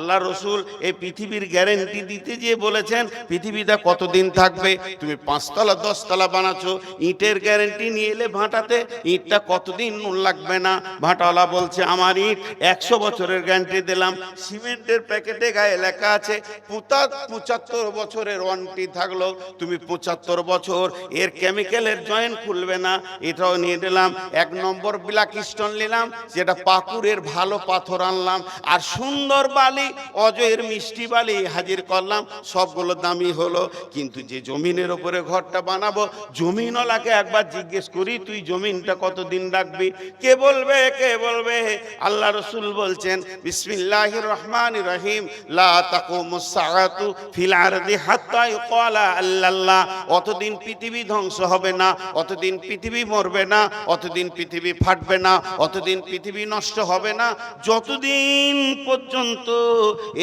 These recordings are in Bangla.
আল্লাহ রসুল এই পৃথিবীর গ্যারেন্টি দিতে গিয়ে বলেছেন পৃথিবীটা কতদিন থাকবে। তুমি 5 তলা 10 তলা বানাচ্ছো, ইটের গ্যারেন্টি নিয়ে এলে ভাটাতে, ইটটা কতদিন লাগবে না। ভাটাওয়ালা বলছে আমার ইট 100 বছরের গ্যারেন্টি দিলাম। সিমেন্টের প্যাকেটে গায়ে লেখা আছে 75 বছরের ওয়ারেন্টি থাকলো, তুমি 75 বছর এর কেমিক্যালের জয়েন্ট খুলবে না। এটাও নিয়ে নিলাম। 1 নম্বর ব্ল্যাক স্টোন নিলাম, যেটা পাকুড়ের ভালো পাথর আনলাম, আর সুন্দর বালি, অজয়ের মিষ্টি বালি হাজির করলাম। সবগুলো দামি হলো। কিন্তু যে জমিনের উপরে ঘরটা বানাবো, জমিনওয়ালাকে একবার জিজ্ঞেস করি তুই জমিনটা কতদিন রাখবি? কে বলবে? কে বলবে? আল্লাহ রসুল বলছেন বিসমিল্লাহির রহমানির রহিম, লা তাকুমুস সাআতু ফিল আরদি হাত্তা ইউকালা আল্লাল্লাহ। অতদিন পৃথিবী ধ্বংস হবে না, অতদিন পৃথিবী মরবে না, অতদিন পৃথিবী ফাটবে না, অতদিন পৃথিবী নষ্ট হবে না, যতদিন পর্যন্ত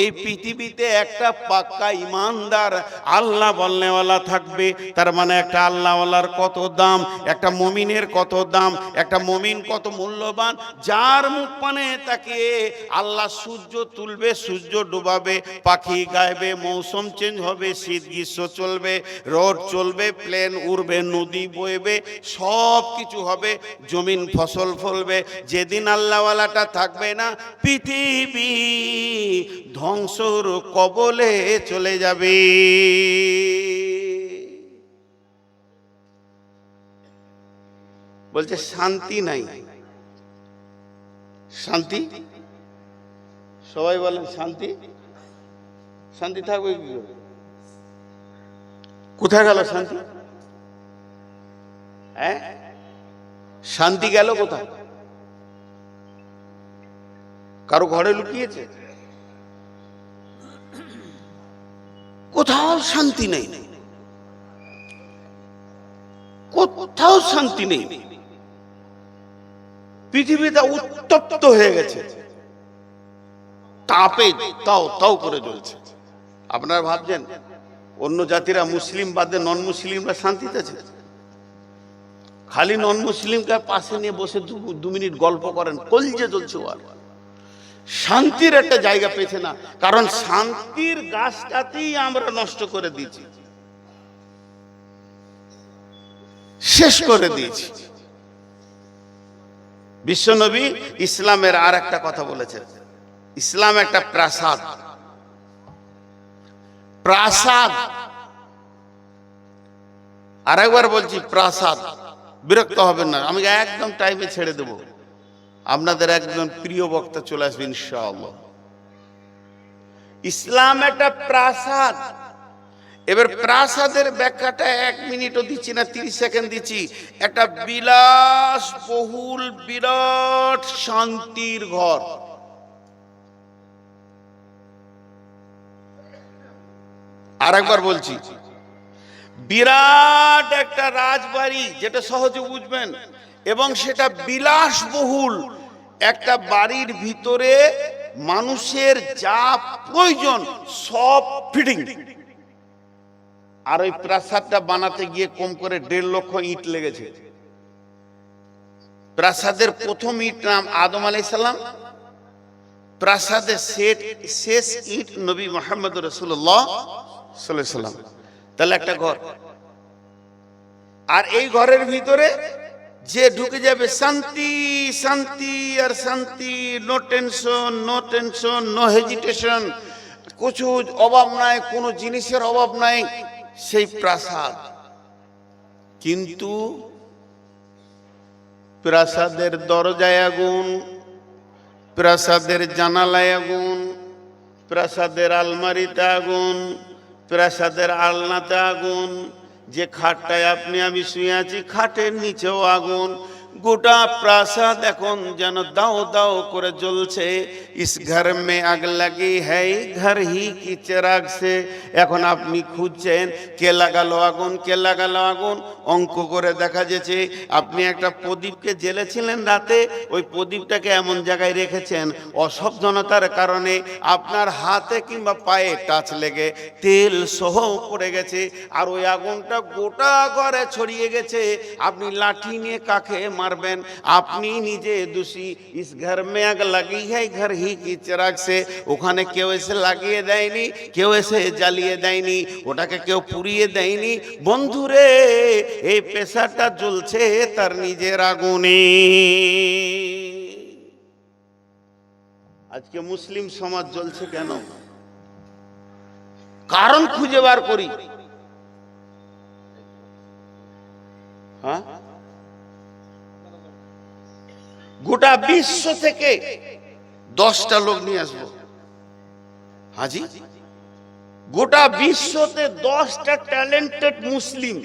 এই পৃথিবীতে একটা পাক্কা ইমানদার আল্লাহ বলনেওয়ালা থাকবে। তার মানে একটা আল্লাহওয়ালার কত দাম, একটা মুমিনের কত দাম, একটা মুমিন কত মূল্যবান, যার মুখ পানে তাকিয়ে আল্লাহ সূর্য তুলবে, সূর্য ডুবাবে, পাখি গাইবে, মৌসুম চেঞ্জ হবে, শীত গ্রীষ্ম চলবে, রোড চলবে, প্লেন উড়বে, নদী বইবে, সব কিছু হবে, জমিন ফসল ফলবে। যেদিন আল্লাহওয়ালাটা থাকবে না, পৃথিবী ধ্বংসর কবলে চলে যাবে। বলছে শান্তি নাই। শান্তি, সবাই বলেন শান্তি। শান্তি থাকবে কি করে? কোথায় গেল শান্তি? হ্যাঁ, শান্তি গেল কোথায়? কারো ঘরে লুকিয়েছে? কোথাও শান্তি নেই, কোথাও শান্তি নেই। পৃথিবীটা উত্তপ্ত হয়ে গেছে, তাপে তাও তাও করে জ্বলছে। আপনারা ভাবছেন অন্য জাতিরা মুসলিম বাদে নন মুসলিমরা শান্তিতে আছে? খালি নন মুসলিমকে পাশে নিয়ে বসে 2 মিনিট গল্প করেন, কলিজে জ্বলছে। আর শান্তির একটা জায়গা পেয়েছে না, কারণ শান্তির গাছটাতেই আমরা নষ্ট করে দিয়েছি, শেষ করে দিয়েছি। বিশ্বনবী ইসলামের আর একটা কথা বলেছেন, ইসলাম একটা প্রাসাদ। প্রাসাদ, আর একবার বলছি প্রাসাদ, বিরক্ত হবেন না, আমি একদম টাইমে ছেড়ে দেব, আপনাদের একজন প্রিয় বক্তা চলে আসবে ইনশাআল্লাহ। ইসলাম একটা প্রাসাদ। এবার প্রাসাদের ব্যাখ্যাটা 1 মিনিটও দিচ্ছি না, 30 সেকেন্ড দিচ্ছি। একটা বিলাসবহুল বিরাট শান্তির ঘর। আর একবার বলছি, বিরাট একটা রাজবাড়ি, যেটা সহজে বুঝবেন, এবং সেটা বিলাসবহুল একটা বাড়ির ভিতরে মানুষের যা প্রয়োজন সব ফিটিং। আর ওই প্রাসাদটা বানাতে গিয়ে কম করে 1.5 লক্ষ ইট লেগেছে। প্রাসাদের প্রথম ইট নাম আদম আলাইহিস সালাম, প্রাসাদের শেষ ইট নবী মুহাম্মদ রাসূলুল্লাহ সাল্লাল্লাহু আলাইহি সাল্লাম। তাহলে একটা ঘর, আর এই ঘরের ভিতরে যে ঢুকে যাবে শান্তি, শান্তি আর শান্তি, no tension, no tension, no hesitation, কিছু অভাব নাই, কোনো জিনিসের অভাব নাই, সেই প্রাসাদ। কিন্তু প্রাসাদের দরজায় আগুন, প্রাসাদের জানালায় আগুন, প্রাসাদের আলমারিতে আগুন, প্রাসাদের আলনাতে আগুন, যে খাটটায় আপনি আমি শুয়ে আছি খাটের নিচেও আগুন। গোটা প্রাসাদ এখন যেন দাও দাও করে জ্বলছে। ইস ঘর মে আগ লাগি হ্যায় ঘর হি কি চিরাগ সে। এখন আপনি খুঁজছেন কে লাগালো আগুন, কে লাগালো আগুন। অঙ্ক করে দেখা যাচ্ছে আপনি একটা প্রদীপকে জ্বেলেছিলেন রাতে, ওই প্রদীপটাকে এমন জায়গায় রেখেছেন অসাবধানতার কারণে আপনার হাতে কিংবা পায়ে টাচ লেগে তেল সহ পড়ে গেছে, আর ওই আগুনটা গোটা ঘরে ছড়িয়ে গেছে। আপনি লাঠি নিয়ে কাকে মারবেন, আপনি নিজে দোষী। ইস ঘর মে আগ লাগি হ্যায় ঘর হি কি চিরাগ সে, ওখানে কেউ এসে লাগিয়ে দেয়নি, কেউ এসে জ্বালিয়ে দেয়নি, ওটাকে কেউ পুড়িয়ে দেয়নি। বন্ধুরে, এই পেশাটা জ্বলছে তার নিজের আগুনে। আজকে মুসলিম সমাজ জ্বলছে কেন? কারণ খুঁজে বার করি। হ্যাঁ, গোটা বিশ্ব থেকে 10টা লোক নিয়ে আসবো। হাজি, গোটা বিশ্বতে 10টা ট্যালেন্টেড মুসলিম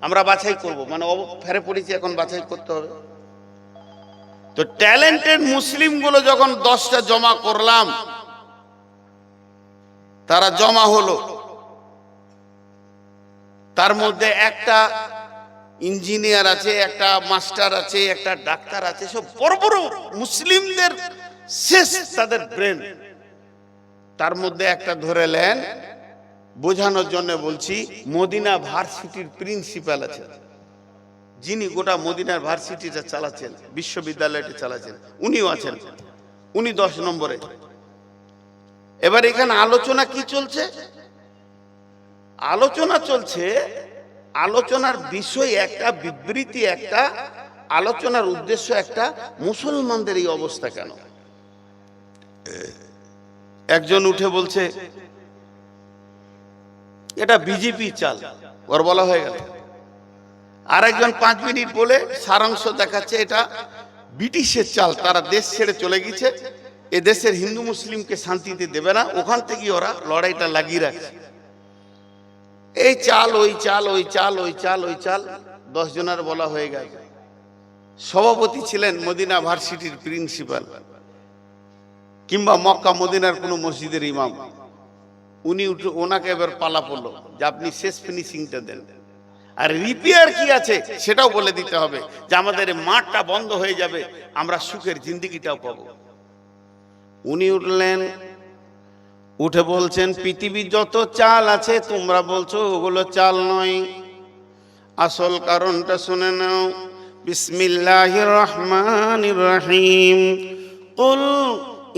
আমরা বাছাই করব, মানে ফেরে পড়েছি, এখন বাছাই করতে হবে। তো ট্যালেন্টেড মুসলিম গুলো যখন 10টা জমা করলাম, তারা জমা হলো, তার মধ্যে একটা ইঞ্জিনিয়ার আছে, একটা মাস্টার আছে, একটা ডাক্তার আছে, সব বড় বড় মুসলিমদের শেষ তাদের ব্রেন। তার মধ্যে একটা ধরেলেন, বোঝানোর জন্য বলছি, মদিনা ভার্সিটির প্রিন্সিপাল আছে, যিনি গোটা মদিনার ভার্সিটিটা চালাচ্ছেন, বিশ্ববিদ্যালয়টা চালাচ্ছেন, উনিও আছেন, উনি 10 নম্বরে। এবার এখানে আলোচনা কি চলছে? আলোচনা চলছে, আলোচনার বিষয় একটা, বিবৃতি একটা, আলোচনার উদ্দেশ্য একটা, মুসলমানদের এই অবস্থা কেন? একজন উঠে বলছে এটা বিজেপি চাল, ওর বলা হয়ে গেল। আর একজন 5 মিনিট বলে সারাংশ দেখাচ্ছে এটা ব্রিটিশের চাল, তারা দেশ ছেড়ে চলে গেছে, এ দেশের হিন্দু মুসলিমকে শান্তিতে দেবে না, ওখান থেকে ওরা লড়াইটা লাগিয়ে রাখছে। এই চাল, ওই চাল, ওই চাল, ওই চাল, ওই চাল, 10 জনের বলা হয়ে গেল। সভাপতি ছিলেন মদিনা ভার্সিটির প্রিন্সিপাল, কিংবা মক্কা মদিনার কোনো মসজিদের ইমাম। উনি উঠে, ওনাকে এবার পালা পড়লো যে আপনি শেষ ফিনিশিংটা দেন, আর রিপেয়ার কি আছে সেটাও বলে দিতে হবে, যে আমাদের মাঠটা বন্ধ হয়ে যাবে, আমরা সুখের জিন্দেগিটাও পাবো। উনি উঠলেন, উঠে বলছেন পৃথিবীর যত চাল আছে তোমরা বলছো ওগুলো চাল নয়, আসল কারণটা শুনে নাও। বিসমিল্লাহির রহমানির রহিম। কুল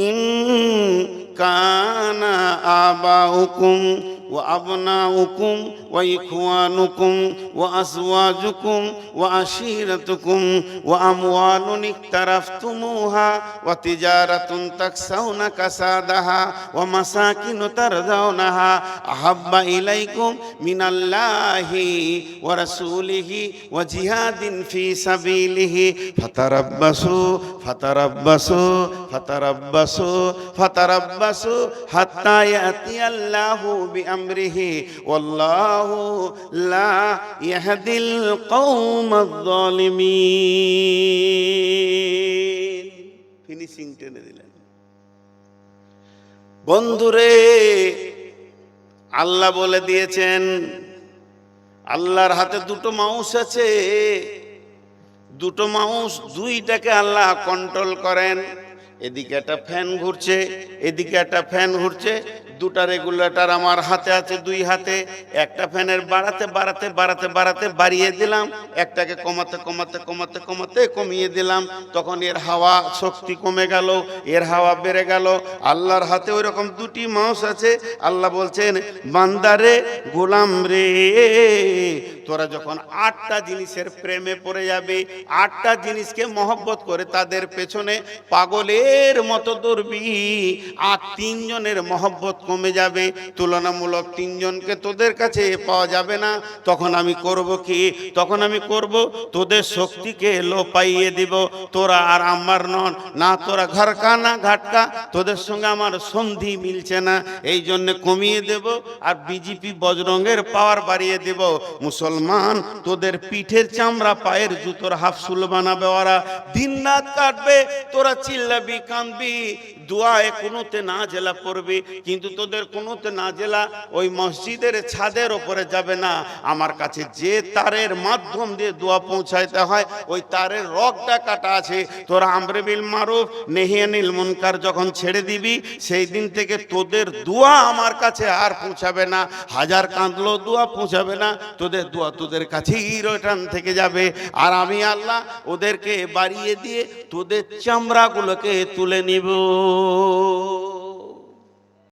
ইন কানা আবাউকুম ওয়া আবনাউকুম ওয়া ইখওয়ানুকুম ওয়া আজওয়াজুকুম ওয়া আশীরাতুকুম ওয়া আমওয়ালুন ইকতারাফতুমুহা ওয়া তিজারাতুন তাকসাউনা কাসাদাহা ওয়া মাসাকিনু তারজাউনাহা আহাব্বা ইলাইকুম মিনাল্লাহি ওয়া রাসূলিহি ওয়া জিহাদিন ফি সাবিলিহি ফাতারাব্বাসু ফাতারাব্বাসু ফাতারাব্বাসু ফাতারাব্বাসু হাত্তা ইয়াতিয়াল্লাহু বিআমরিহি ওয়াল্লাহু লা ইয়াহদিল কওমায যালিমিন। ফিনিশিং টেনে দিলেন। বন্ধুরে, আল্লাহ বলে দিয়েছেন, আল্লাহর হাতে 2টো মাউস আছে, 2টো মাউস, 2টাকে আল্লাহ কন্ট্রোল করেন। এদিকে একটা ফ্যান ঘুরছে, এদিকে একটা ফ্যান ঘুরছে, 2টা রেগুলেটর আমার হাতে আছে, 2 হাতে। একটা ফ্যানের বাড়াতে বাড়াতে বাড়াতে বাড়াতে বাড়িয়ে দিলাম, একটাকে কমাতে কমাতে কমাতে কমাতে কমিয়ে দিলাম, তখন এর হাওয়া শক্তি কমে গেল, এর হাওয়া বেড়ে গেল। আল্লাহর হাতে ওই রকম 2টি মাউস আছে। আল্লাহ বলছেন, বান্দারে, গোলাম রে, তোরা যখন 8টা জিনিসের প্রেমে পড়ে যাবে, 8টা জিনিসকে মহব্বত করে তাদের পেছনে পাগলের মতো দৌড়বি, আর 3 জনের মহব্বত কমে যাবে, তুলনামূলক 3 জনকে তোদের কাছে পাওয়া যাবে না। তখন আমি করব কি? তখন আমি করব তোদের শক্তিকে লোপাইয়ে দিব। তোরা আর আমার নন, না তোরা ঘরকা না ঘাটকা, তোদের সঙ্গে আমার সন্ধি মিলছে না, এই জন্য কমিয়ে দেব, আর বিজেপি বজরঙ্গের পাওয়ার বাড়িয়ে দেব। মুসলমান, তোদের পিঠের চামড়া পায়ের জুতোর হাফসুল বানাবে ওরা, দিন রাত কাটবে, তোরা চিল্লাবি কাঁদবি, দোয়ায়ে কুনুতে নাজেলা পড়বি, কিন্তু তোদের কুনুতে নাজেলা ওই মসজিদের ছাদের ওপরে যাবে না। আমার কাছে যে তারের মাধ্যম দিয়ে দোয়া পৌঁছাইতে হয়, ওই তারের রগটা কাটা আছে। তোরা আমরে বিল মারুফ নেহি আনিল মুনকার যখন ছেড়ে দিবি, সেই দিন থেকে তোদের দোয়া আমার কাছে আর পৌঁছাবে না। হাজার কাঁদলো দোয়া পৌঁছাবে না, তোদের দোয়া দোয়া তোদের কাছেই রিটার্ন থেকে যাবে, আর আমি আল্লাহ ওদেরকে বাড়িয়ে দিয়ে তোদের চামড়াগুলোকে তুলে নিব।